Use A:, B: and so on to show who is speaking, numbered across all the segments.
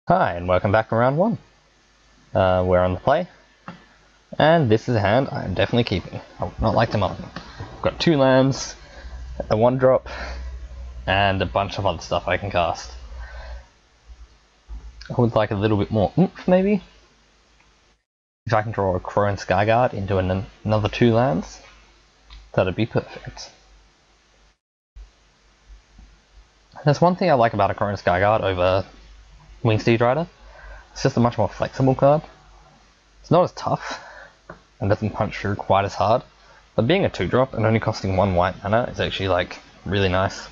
A: Hi, and welcome back from round one. We're on the play, and this is a hand I am definitely keeping. I would not like them on. I've got 2 lands, a 1-drop, and a bunch of other stuff I can cast. I would like a little bit more oomph, maybe? If I can draw a Crow and Skyguard into another 2 lands, that'd be perfect. There's one thing I like about a Crow and Skyguard over Wingsteed Rider. It's just a much more flexible card. It's not as tough, and doesn't punch through quite as hard, but being a 2-drop and only costing 1 white mana is actually like really nice.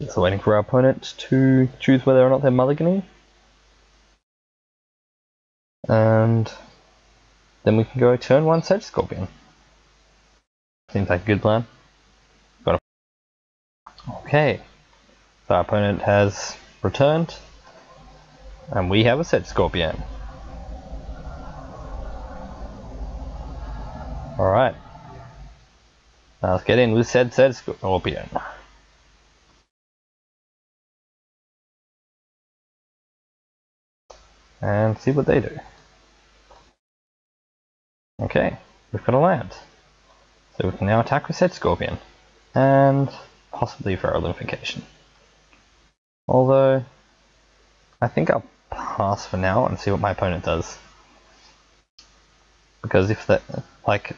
A: Just waiting for our opponent to choose whether or not they're mulliganing, and then we can go turn 1 Sedge Scorpion. Seems like a good plan. Okay, so our opponent has returned, and we have a Sedge Scorpion. Alright, now let's get in with Sedge Scorpion. And see what they do. Okay, we've got a land. So we can now attack with Sedge Scorpion, and possibly Feral Unification. Although, I think I'll pass for now and see what my opponent does. Because if that, like,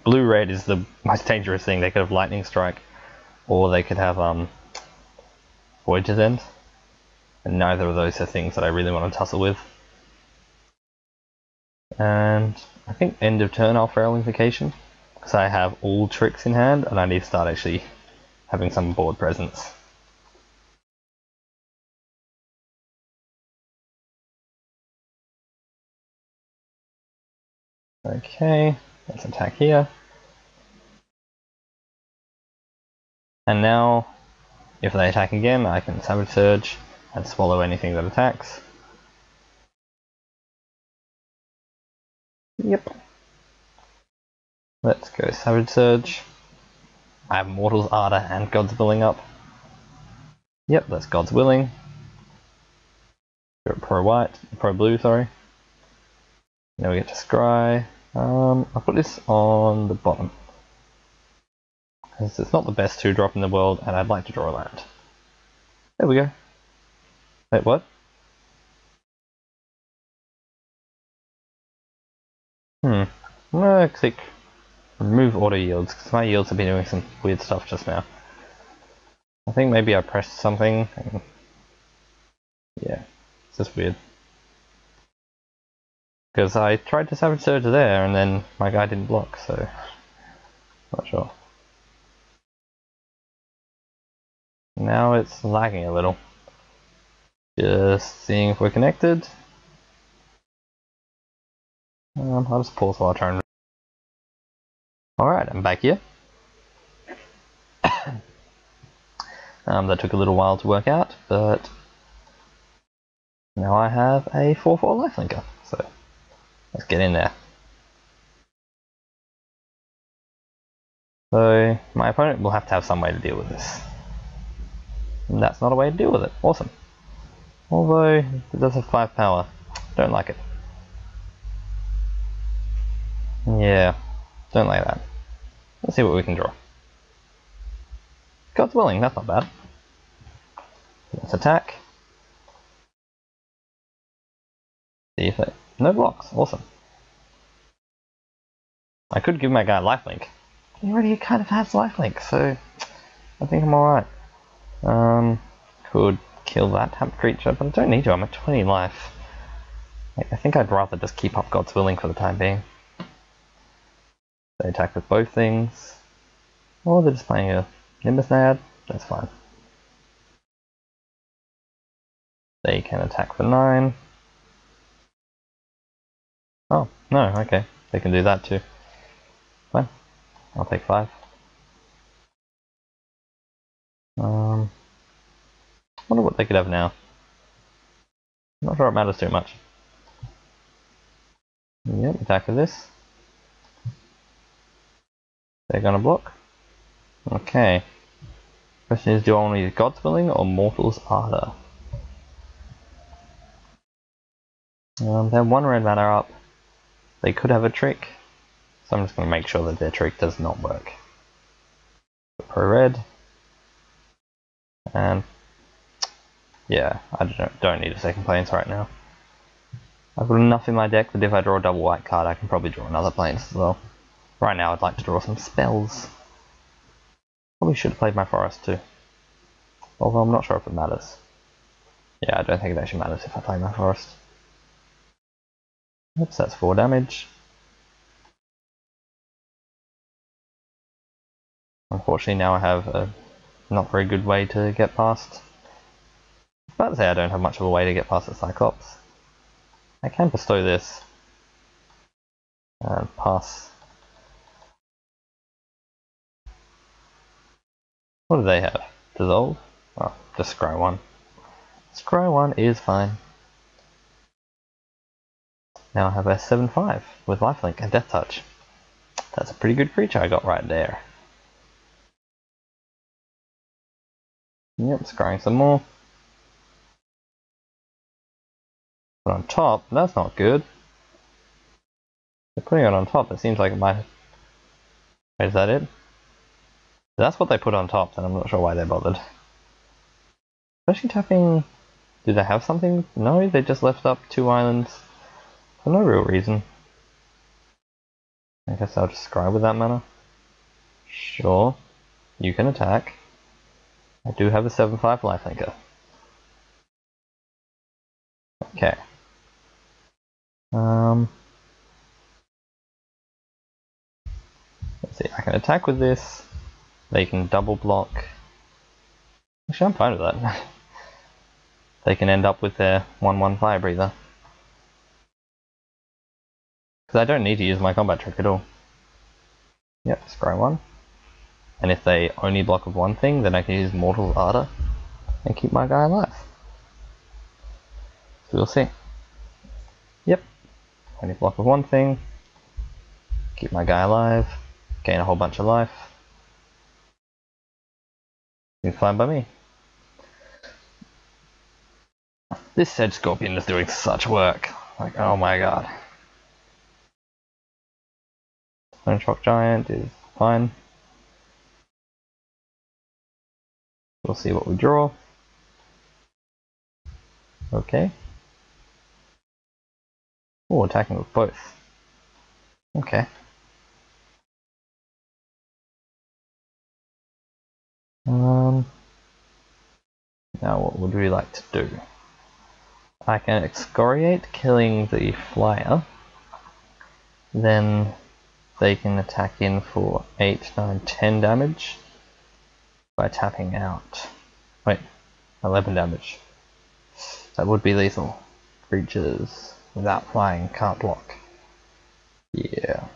A: blue-red is the most dangerous thing. They could have Lightning Strike, or they could have Voyage's End. And neither of those are things that I really want to tussle with. And I think end of turn I'll Feral Unification, because I have all tricks in hand and I need to start actually having some board presence. Okay, let's attack here. And now, if they attack again, I can Savage Surge and swallow anything that attacks. Yep. Let's go Savage Surge. I have Mortal's Ardor and God's Willing up. Yep, that's God's Willing. Go pro blue, sorry. Now we get to Scry. I'll put this on the bottom, because it's not the best 2-drop in the world, and I'd like to draw a land. There we go. Wait, what? I'm gonna click remove auto yields, because my yields have been doing some weird stuff just now. I think maybe I pressed something, and yeah, it's just weird. Because I tried to Savage Surge there, and then my guy didn't block, so not sure. Now it's lagging a little. Just seeing if we're connected. I'll just pause while I try and... Alright, I'm back here. That took a little while to work out, but now I have a 4/4 lifelinker, so let's get in there. So my opponent will have to have some way to deal with this. And that's not a way to deal with it. Awesome. Although it does have 5 power. Don't like it. Yeah, don't like that. Let's see what we can draw. God's Willing, that's not bad. Let's attack. See if they... No blocks, awesome. I could give my guy lifelink. He already kind of has lifelink, so I think I'm alright. Could kill that tapped creature, but I don't need to, I'm at 20 life. I think I'd rather just keep up God's Willing for the time being. They attack with both things. Or they're just playing a Nimbus Naiad, that's fine. They can attack for 9. Oh, no, okay. They can do that too. Fine. I'll take 5. Wonder what they could have now. Not sure it matters too much. Yep, attack with this. They're gonna block. Okay. Question is, do I want to use God's Willing or Mortal's Ardor? They have one red mana up. They could have a trick, so I'm just going to make sure that their trick does not work. Pro red, and yeah, I don't need a second Plains right now. I've got enough in my deck that if I draw a double white card, I can probably draw another Plains as well. Right now, I'd like to draw some spells. Probably should have played my forest too, although I'm not sure if it matters. Yeah, I don't think it actually matters if I play my forest. Oops, that's 4 damage. Unfortunately, now I have a not very good way to get past. I was about to say I don't have much of a way to get past the Cyclops. I can bestow this and pass. What do they have? Dissolve? Oh, just scry 1. Scry 1 is fine. Now I have a 7/5 with lifelink and death touch. That's a pretty good creature I got right there. Yep, scrying some more. But on top, that's not good. They're putting it on top, it seems like it might... Wait, is that it? If that's what they put on top, then I'm not sure why they bothered. Especially tapping... Do they have something? No, they just left up 2 islands. For no real reason. I guess I'll just scry with that mana. Sure. You can attack. I do have a 7/5 lifelinker. Okay. Let's see, I can attack with this. They can double block. Actually, I'm fine with that. They can end up with their 1/1 fire breather. Because I don't need to use my combat trick at all. Yep, scry 1. And if they only block with one thing, then I can use Mortal's Ardor and keep my guy alive. So we'll see. Yep, only block with one thing, keep my guy alive, gain a whole bunch of life. Seems fine by me. This Sedge Scorpion is doing such work. Like, oh my god. Stone Shock Giant is fine. We'll see what we draw. Okay. Oh, attacking with both. Okay. Now what would we like to do? I can excoriate, killing the flyer. Then they can attack in for 8, 9, 10 damage by tapping out. Wait, 11 damage. That would be lethal. Creatures without flying can't block. Yeah.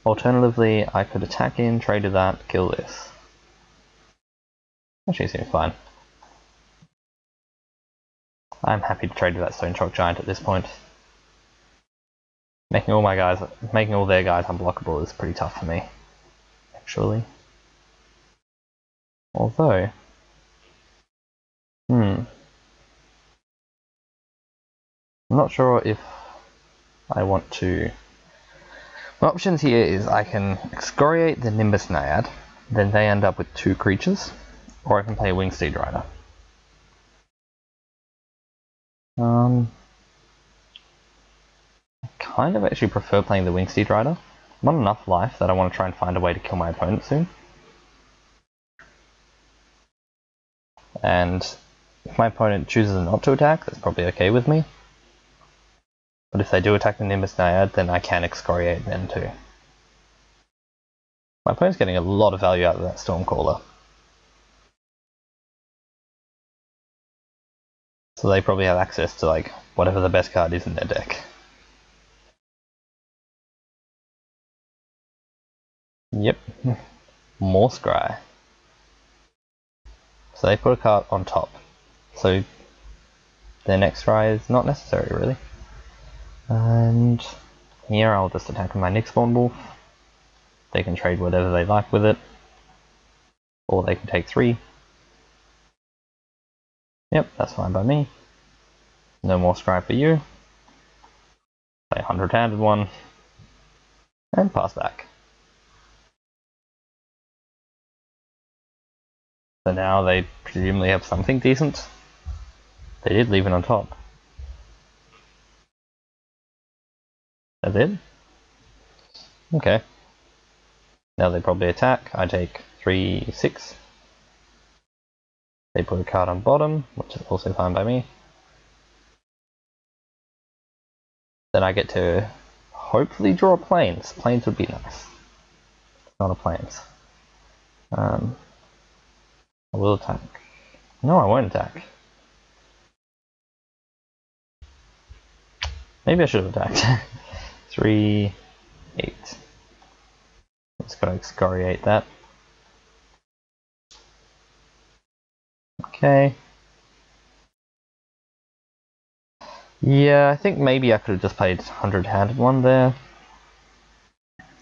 A: Alternatively, I could attack in, trade with that, kill this. Actually, seems fine. I'm happy to trade with that Stone Shock Giant at this point. Making all their guys unblockable is pretty tough for me, actually. Although, I'm not sure if I want to. My options here is I can excoriate the Nimbus Naiad, then they end up with 2 creatures, or I can play Wingsteed Rider. I kind of actually prefer playing the Wingsteed Rider. I'm on enough life that I want to try and find a way to kill my opponent soon. And if my opponent chooses not to attack, that's probably okay with me. But if they do attack the Nimbus Naiad, then I can excoriate them too. My opponent's getting a lot of value out of that Stormcaller. So they probably have access to like whatever the best card is in their deck. Yep. More scry. So they put a card on top. So their next scry is not necessary really. And here I'll just attack with my Nyxborn Wolf. They can trade whatever they like with it. Or they can take 3. Yep, that's fine by me. No more scry for you. Play 100-handed one. And pass back. So now they presumably have something decent. They did leave it on top. That's it? Okay. Now they probably attack. I take 3, 6. They put a card on bottom, which is also fine by me. Then I get to hopefully draw planes. Planes would be nice. Not a planes. I will attack. No, I won't attack. Maybe I should have attacked. 3, 8. Just gotta excoriate that. Okay. Yeah, I think maybe I could have just played 100-handed one there.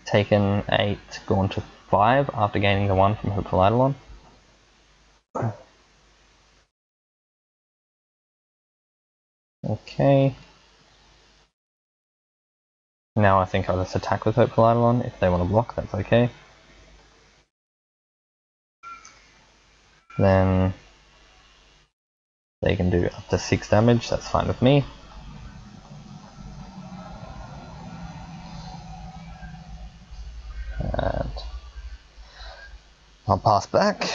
A: Taken 8, gone to 5 after gaining the 1 from Hopeful Eidolon. Okay. Now I think I'll just attack with Hopeful Eidolon. If they want to block, that's okay. Then they can do up to 6 damage, that's fine with me. And I'll pass back.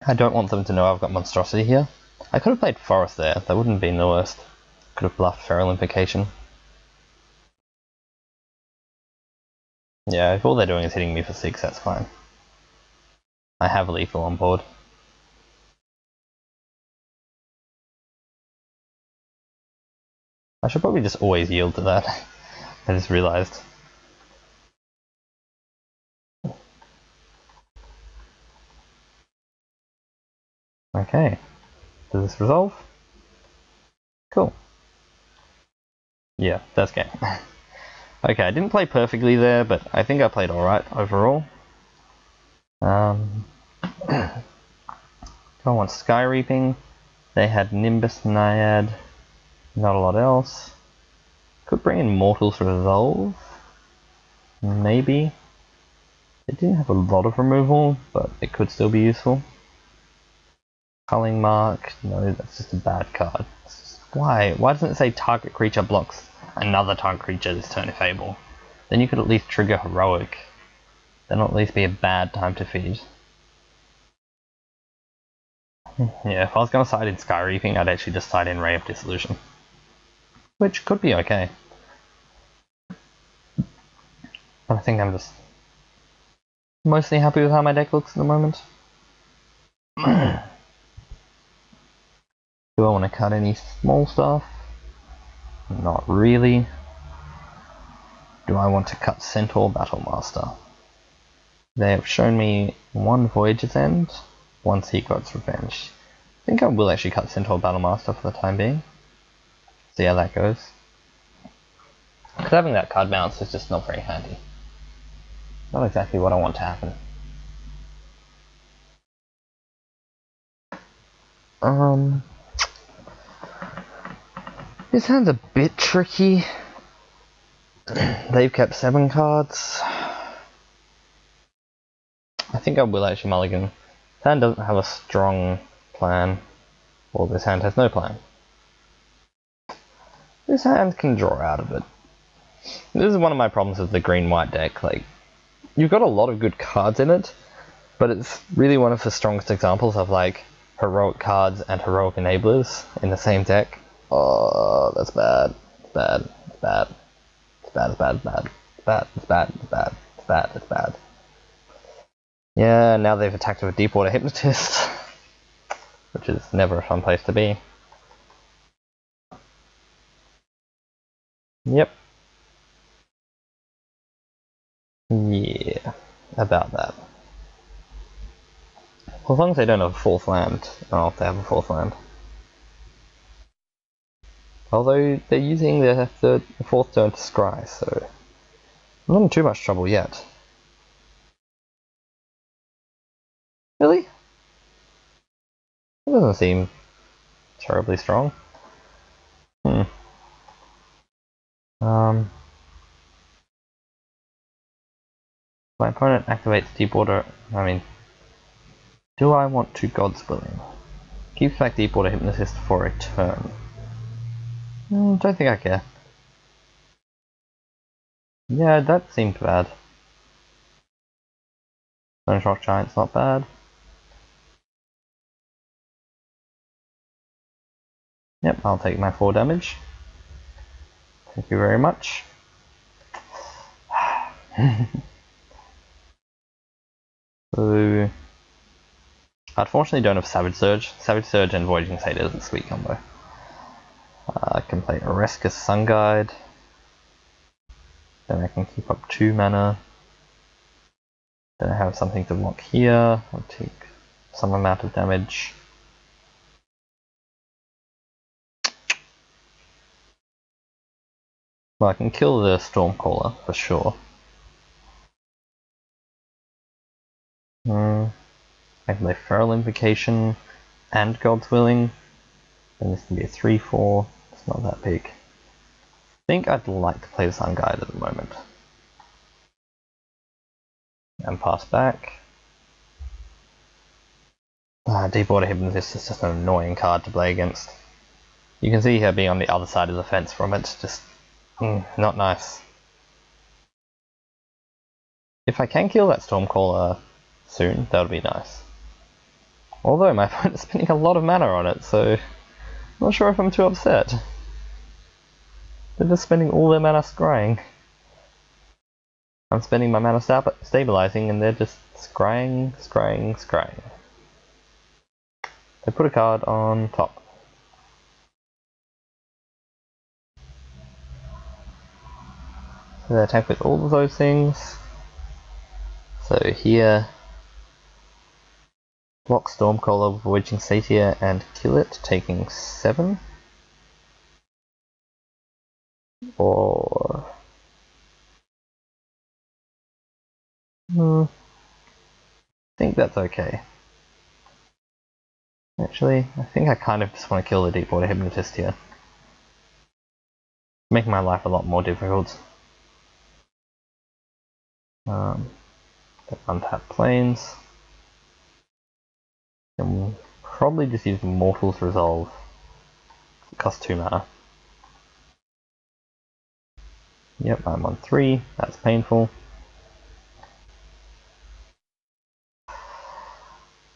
A: I don't want them to know I've got Monstrosity here. I could have played Forest there, that wouldn't have been the worst. Could have bluffed Feral Invocation. Yeah, if all they're doing is hitting me for 6, that's fine. I have lethal on board. I should probably just always yield to that. I just realized. Okay. Does this resolve? Cool. Yeah, that's game. Okay, I didn't play perfectly there, but I think I played alright overall. Do I want Sky Reaping? They had Nimbus Naiad, not a lot else. Could bring in Mortals Resolve, maybe. They didn't have a lot of removal, but it could still be useful. Culling Mark, no, that's just a bad card. Why? Why doesn't it say target creature blocks another target creature this turn if able? Then you could at least trigger Heroic. That'll at least be a bad time to feed. Yeah, if I was going to side in Sky Reaping, I'd actually just side in Ray of Dissolution. Which could be okay. But I think I'm just mostly happy with how my deck looks at the moment. Do I want to cut any small stuff? Not really. Do I want to cut Centaur Battlemaster? They have shown me 1 Voyage's End, 1 Sea God's Revenge. I think I will actually cut Centaur Battlemaster for the time being. See how that goes. Because having that card bounce is just not very handy. Not exactly what I want to happen. This hand's a bit tricky. They've kept 7 cards. I think I will actually mulligan. This hand doesn't have a strong plan. Or this hand has no plan. This hand can draw out of it. This is one of my problems with the green-white deck. Like, you've got a lot of good cards in it, but it's really one of the strongest examples of like heroic cards and heroic enablers in the same deck. Oh, that's bad. It's bad. It's bad. It's bad. It's bad. It's bad. It's bad. It's bad. It's bad. It's bad. It's bad. Yeah, now they've attacked with a Deepwater Hypnotist, which is never a fun place to be. Yep. Yeah, about that. Well, as long as they don't have a 4th land. Oh, they have a 4th land. Although they're using their 4th turn to scry, so I'm not in too much trouble yet. Really? That doesn't seem terribly strong. Hmm. My opponent activates Deep Water. I mean, do I want to God's Willing? Keeps back Deep Water Hypnotist for a turn. Don't think I care. Yeah, that seemed bad. Stone Shock Giant's not bad. Yep, I'll take my 4 damage. Thank you very much. So, unfortunately don't have Savage Surge. Savage Surge and Voyaging-ths-ths is a sweet combo. I can play Orescus Sun Guide. Then I can keep up 2 mana. Then I have something to block here. I'll take some amount of damage. Well, I can kill the Stormcaller for sure. I can play Feral Invocation and God's Willing. Then this can be a 3-4. It's not that big. I think I'd like to play the Sun Guide at the moment. And pass back. Deep Water Hypnotist is just an annoying card to play against. You can see her being on the other side of the fence from it. Just not nice. If I can kill that Stormcaller soon, that would be nice. Although my opponent's spending a lot of mana on it, so I'm not sure if I'm too upset. They're just spending all their mana scrying. I'm spending my mana stabilizing and they're just scrying. They put a card on top. So they attack with all of those things. So here, block Stormcaller with Voyaging Satyr and kill it, taking 7. Or I think that's okay. Actually, I think I kind of just want to kill the Deep Water Hypnotist here. Making my life a lot more difficult. Untap Plains. And we'll probably just use Mortal's Resolve. It costs 2 mana. Yep, I'm on 3. That's painful.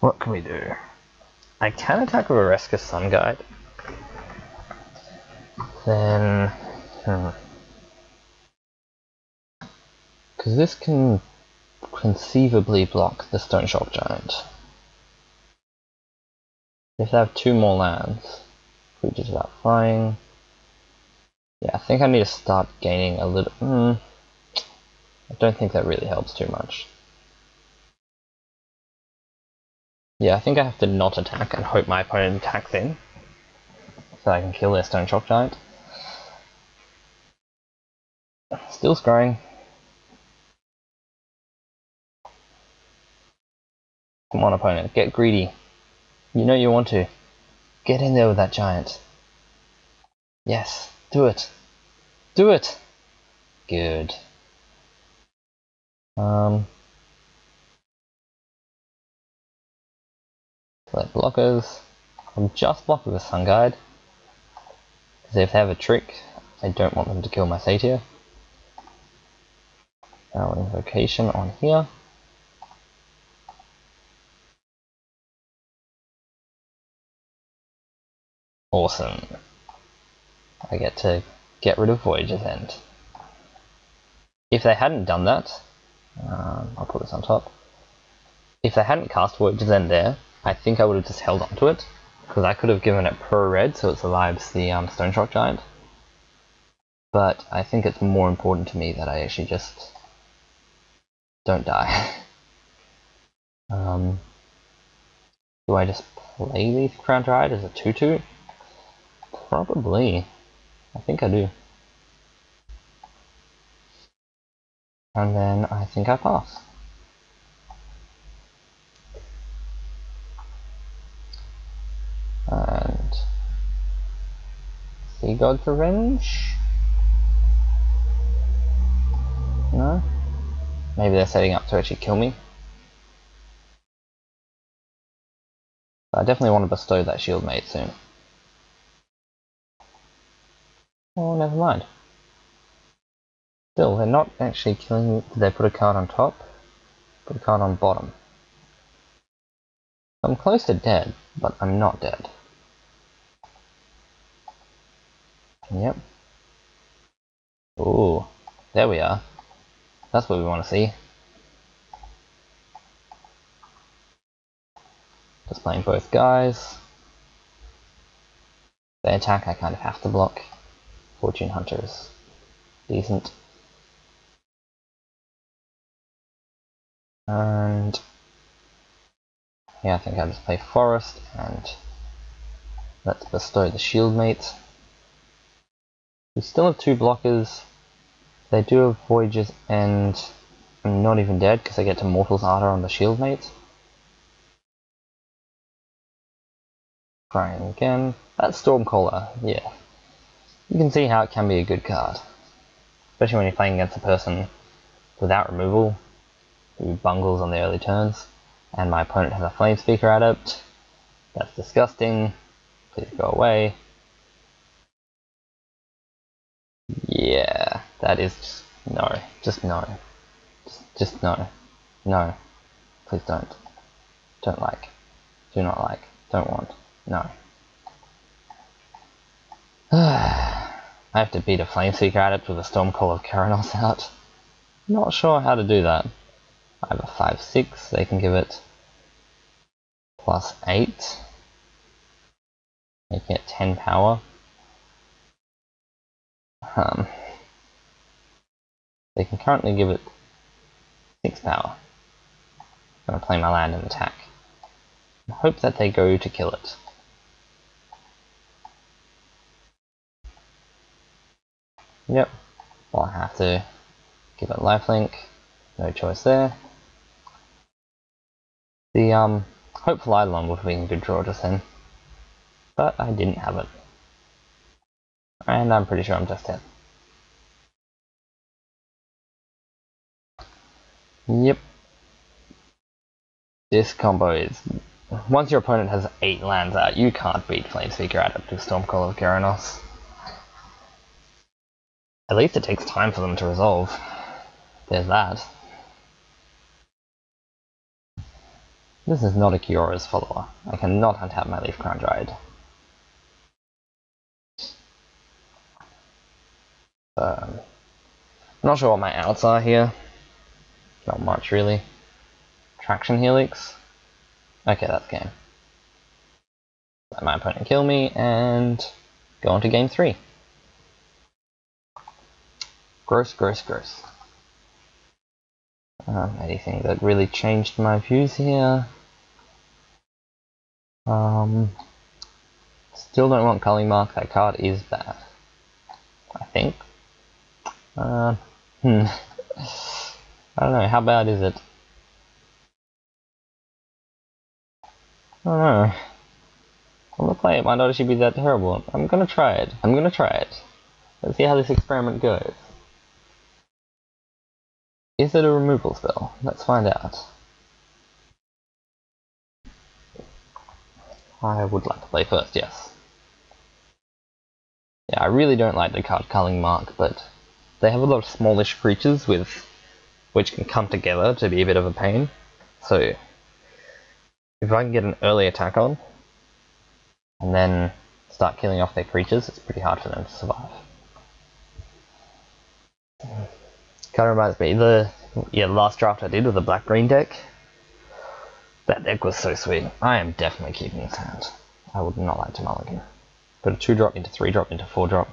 A: What can we do? I can attack with Orescus Sun Guide. Then... Because this can conceivably block the Stone Shock Giant. If they have 2 more lands, creatures without flying. Yeah, I think I need to start gaining a little... I don't think that really helps too much. Yeah, I think I have to not attack and hope my opponent attacks in. So I can kill their Stone Shock Giant. Still scrying. Come on, opponent, get greedy. You know you want to. Get in there with that giant. Yes, do it. Do it! Good. Select blockers. I'll just block with a Sun Guide. Because if they have a trick, I don't want them to kill my Satyr. Now Invocation on here. Awesome. I get to get rid of Voyager's End. If they hadn't done that, I'll put this on top. If they hadn't cast Voyager's End there, I think I would have just held onto it. Because I could have given it pro red so it survives the Stone Shock Giant. But I think it's more important to me that I actually just don't die. Do I just play these Crown Ride as a 2-2? Probably. I think I do. And then I think I pass. And Sea God's Revenge? No? Maybe they're setting up to actually kill me. I definitely want to bestow that shield mate soon. Oh, never mind. Still, they're not actually killing me. Did they put a card on top? Put a card on bottom. I'm close to dead, but I'm not dead. Yep. Ooh, there we are. That's what we want to see. Just playing both guys. They attack, I kind of have to block. Fortune Hunter is decent. And yeah, I think I'll just play Forest and let's bestow the shield mate. We still have 2 blockers. They do have Voyage's End. I'm not even dead because I get to Mortal's Ardor on the shield mate. Trying again. That Stormcaller, yeah. You can see how it can be a good card. Especially when you're playing against a person without removal, who bungles on the early turns, and my opponent has a Flame Speaker Adept. That's disgusting. Please go away. Yeah, that is just no. Just no. Just no. No. Please don't. Don't like. Do not like. Don't want. No. I have to beat a Flameseeker Adept with a Stormcall of Keranos out. Not sure how to do that. I have a 5/6, they can give it +8, making it 10 power. They can currently give it 6 power. I'm going to play my land and attack. I hope that they go to kill it. Yep, well I have to give it lifelink, no choice there. The Hopeful Eidolon would have been a good draw just then, but I didn't have it. And I'm pretty sure I'm just dead. Yep. This combo is... Once your opponent has 8 lands out, you can't beat Flamespeaker Adept with Stormcall of Keranos. At least it takes time for them to resolve. There's that. This is not a Kiora's follower. I cannot untap my Leaf Crown Dryad. I'm not sure what my outs are here. Not much really. Traction Helix. Okay, that's game. Let my opponent kill me and go on to game 3. Gross, gross, gross. Anything that really changed my views here? Still don't want Culling Mark, that card is bad. I think. I don't know, how bad is it? I don't know. I'm gonna play it, might not actually be that terrible. I'm gonna try it. Let's see how this experiment goes. Is it a removal spell? Let's find out. I would like to play first, yes. Yeah, I really don't like the card Culling Mark, but they have a lot of smallish creatures which can come together to be a bit of a pain. So if I can get an early attack on, and then start killing off their creatures, it's pretty hard for them to survive. Kind of reminds me, the last draft I did with the black-green deck, that deck was so sweet. I am definitely keeping this hand. I would not like to mulligan. Put a 2-drop into 3-drop into 4-drop.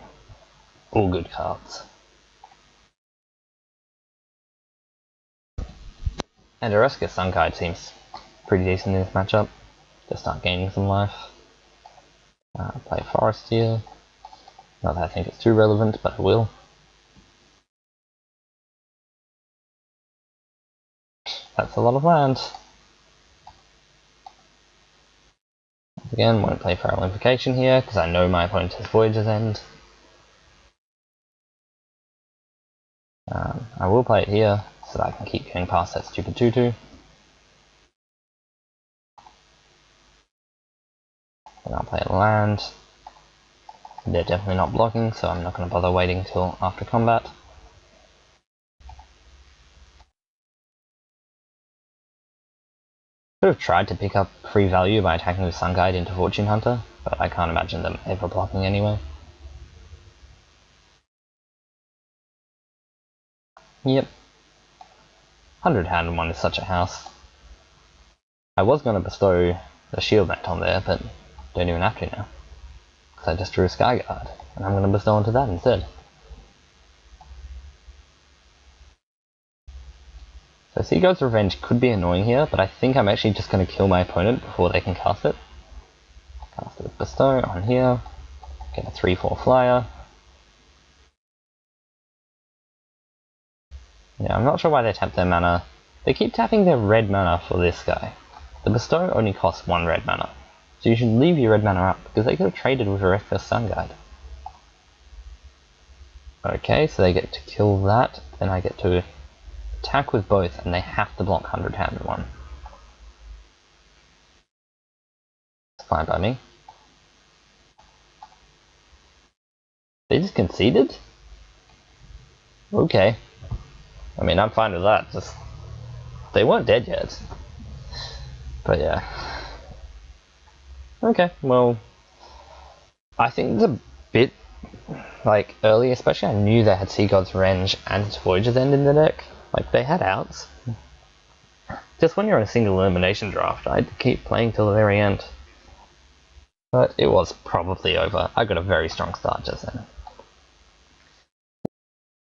A: All good cards. And Ereska Sunkai seems pretty decent in this matchup. Just start gaining some life. Play Forest here. Not that I think it's too relevant, but I will. That's a lot of land. Again, won't play Feral Invocation here, because I know my opponent has Voyage's End. I will play it here so that I can keep getting past that stupid 2-2. Then I'll play a land. They're definitely not blocking, so I'm not going to bother waiting till after combat. Could have tried to pick up free value by attacking with Sun Guide into Fortune Hunter, but I can't imagine them ever blocking anyway. Yep. 100-handed one is such a house. I was going to bestow the shield net on there, but don't even have to now. Because I just drew a Sky Guard, and I'm going to bestow onto that instead. So Sea God's Revenge could be annoying here, but I think I'm actually just going to kill my opponent before they can cast it. Cast it with Bestow on here. Get a 3-4 flyer. Yeah, I'm not sure why they tap their mana. They keep tapping their red mana for this guy. The Bestow only costs 1 red mana. So you should leave your red mana up, because they could have traded with a Reckless Sun Guide. Okay, so they get to kill that, then I get to attack with both, and they have to block 100-handed one. It's fine by me. They just conceded? Okay. I mean, I'm fine with that, just... They weren't dead yet. But yeah. Okay, well... I think it's a bit... like, early, especially I knew they had Sea God's Revenge and Voyager's End in the deck. Like, they had outs. Just when you're in a single elimination draft, I'd keep playing till the very end. But it was probably over. I got a very strong start just then.